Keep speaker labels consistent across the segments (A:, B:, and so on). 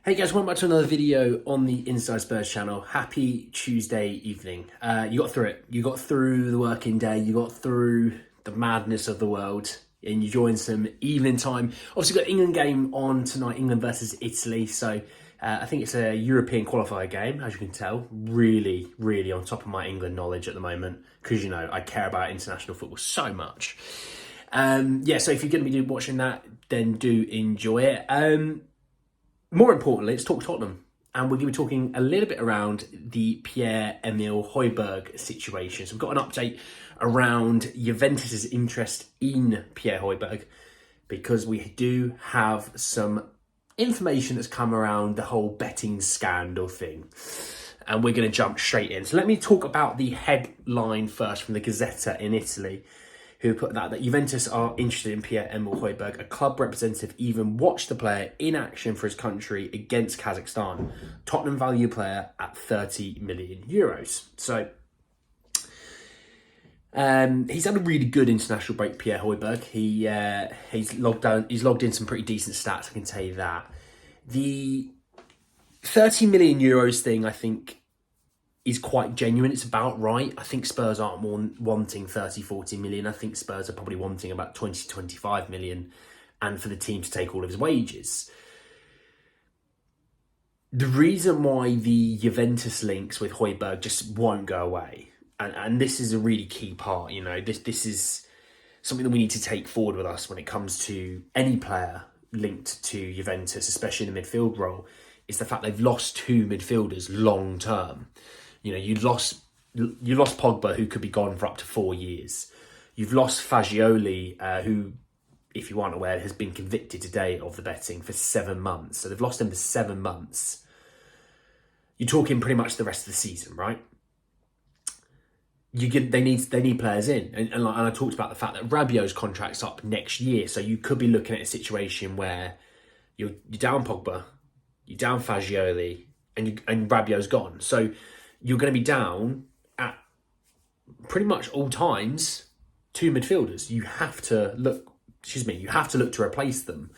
A: Hey guys, welcome back to another video on the Inside Spurs channel. Happy Tuesday evening. You got through it. You got through the working day. You got through the madness of the world. And you joined some evening time. Obviously got England game on tonight, England versus Italy. So I think it's a European qualifier game, as you can tell. Really, really on top of my England knowledge at the moment. Because, you know, I care about international football so much. So if you're going to be watching that, then do enjoy it. More importantly, let's talk Tottenham. And we're going to be talking a little bit around the Pierre Emile-Højbjerg situation. So we've got an update around Juventus's interest in Pierre Højbjerg because we do have some information that's come around the whole betting scandal thing. And we're going to jump straight in. So let me talk about the headline first from the Gazzetta in Italy, who put that Juventus are interested in Pierre Emile-Højbjerg. A club representative even watched the player in action for his country against Kazakhstan. Tottenham value player at 30 million euros. So he's had a really good international break, Pierre Højbjerg. He's logged in some pretty decent stats, I can tell you that. The 30 million euros thing, I think, is quite genuine. It's about right. I think Spurs aren't wanting 30, 40 million. I think Spurs are probably wanting about 20, 25 million and for the team to take all of his wages. The reason why the Juventus links with Højbjerg just won't go away, and this is a really key part, you know, this is something that we need to take forward with us when it comes to any player linked to Juventus, especially in the midfield role, is the fact they've lost two midfielders long term. You know, you lost Pogba, who could be gone for up to 4 years. You've lost Fagioli, who, if you aren't aware, has been convicted today of the betting for 7 months. So they've lost him for 7 months. You're talking pretty much the rest of the season, right? They need players in, and I talked about the fact that Rabiot's contract's up next year. So you could be looking at a situation where you're down Pogba, you're down Fagioli, and Rabiot's gone. So you're going to be down at pretty much all times two midfielders. You have to look to replace them.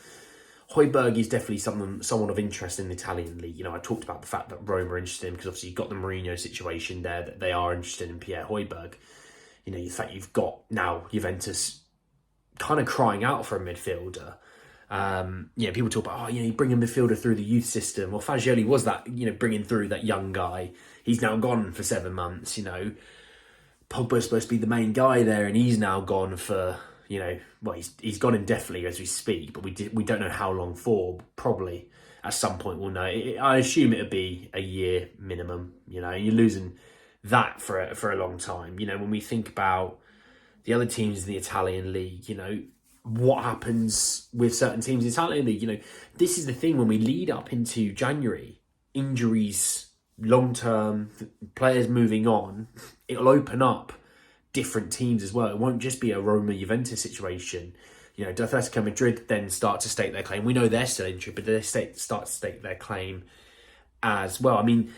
A: Højbjerg is definitely someone of interest in the Italian league. You know, I talked about the fact that Roma are interested in him because obviously you've got the Mourinho situation there, that they are interested in Pierre Højbjerg. You know, in fact, you've got now Juventus kind of crying out for a midfielder. People talk about, you bring a midfielder through the youth system. Well, Fagioli was that, bringing through that young guy. He's now gone for 7 months, Pogba's supposed to be the main guy there, and he's now gone for, he's gone indefinitely as we speak, but we don't know how long for. Probably at some point we'll know. I assume it'll be a year minimum, you're losing that for a long time. When we think about the other teams in the Italian league, what happens with certain teams in the Italian league, this is the thing when we lead up into January, injuries, long-term, players moving on, it'll open up different teams as well. It won't just be a Roma-Juventus situation. Atletico Madrid then start to stake their claim. We know they're still injured, but they start to stake their claim as well. I mean,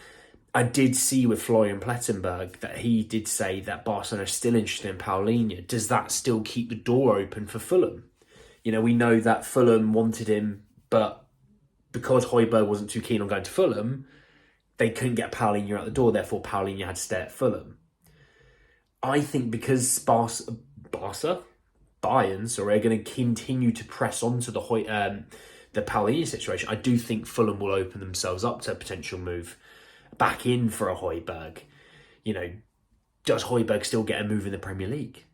A: I did see with Florian Plettenberg that he did say that Barcelona are still interested in Paulinho. Does that still keep the door open for Fulham? We know that Fulham wanted him, but because Højbjerg wasn't too keen on going to Fulham, they couldn't get Paulinho out the door. Therefore, Paulinho had to stay at Fulham. I think because Bayern are going to continue to press onto the Paulinho situation, I do think Fulham will open themselves up to a potential move back in for a Højbjerg. Does Højbjerg still get a move in the Premier League?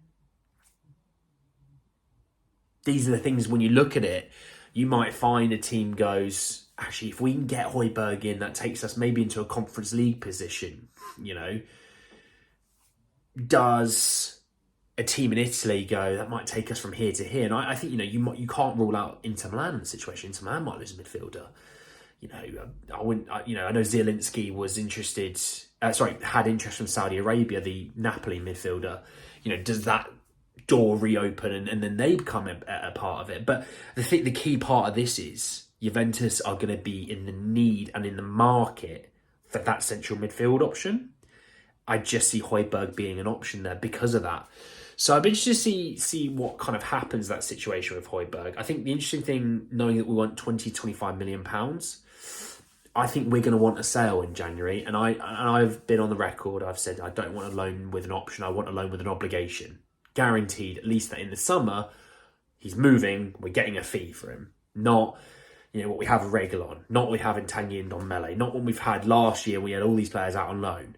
A: These are the things, when you look at it, you might find a team goes, actually, if we can get Højbjerg in, that takes us maybe into a Conference League position. Does a team in Italy go, that might take us from here to here? And I think, you can't rule out Inter Milan in the situation. Inter Milan might lose a midfielder. I know Zielinski was had interest from Saudi Arabia, the Napoli midfielder. Does that door reopen and then they become a part of it? But the key part of this is Juventus are going to be in the need and in the market for that central midfield option. I just see Højbjerg being an option there because of that. So I'd be interested to see what kind of happens in that situation with Højbjerg. I think the interesting thing, knowing that we want 20, 25 million pounds, I think we're going to want a sale in January, and I've been on the record. I've said I don't want a loan with an option. I want a loan with an obligation, guaranteed at least that in the summer he's moving. We're getting a fee for him, not what we have a regular on, not what we have in Tanguy and Dombele, not what we've had last year. We had all these players out on loan.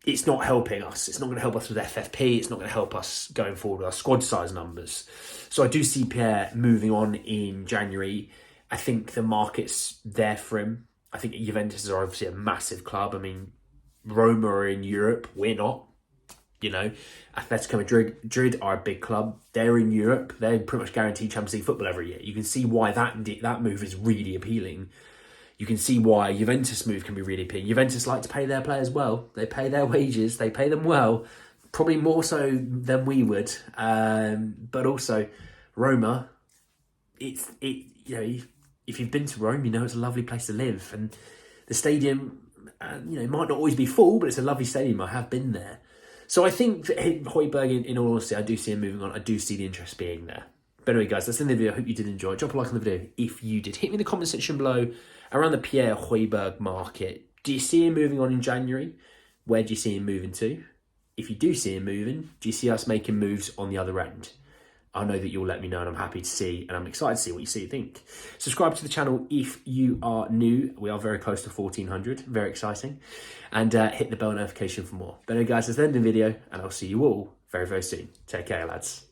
A: It's not helping us. It's not going to help us with FFP. It's not going to help us going forward with our squad size numbers. So I do see Pierre moving on in January. I think the market's there for him. I think Juventus are obviously a massive club. I mean, Roma are in Europe. We're not. Atletico Madrid are a big club. They're in Europe. They're pretty much guaranteed Champions League football every year. You can see why that move is really appealing. You can see why Juventus move can be really appealing. Juventus like to pay their players well. They pay their wages. They pay them well. Probably more so than we would. But also, Roma, if you've been to Rome, it's a lovely place to live. And the stadium, it might not always be full, but it's a lovely stadium. I have been there. So I think that Højbjerg, in all honesty, I do see him moving on. I do see the interest being there. But anyway, guys, that's the end of the video. I hope you did enjoy it. Drop a like on the video if you did. Hit me in the comment section below around the Pierre Højbjerg market. Do you see him moving on in January? Where do you see him moving to? If you do see him moving, do you see us making moves on the other end? I know that you'll let me know, and I'm happy to see, and I'm excited to see what you think. Subscribe to the channel if you are new. We are very close to 1,400. Very exciting. And hit the bell notification for more. But anyway, guys, that's the end of the video, and I'll see you all very, very soon. Take care, lads.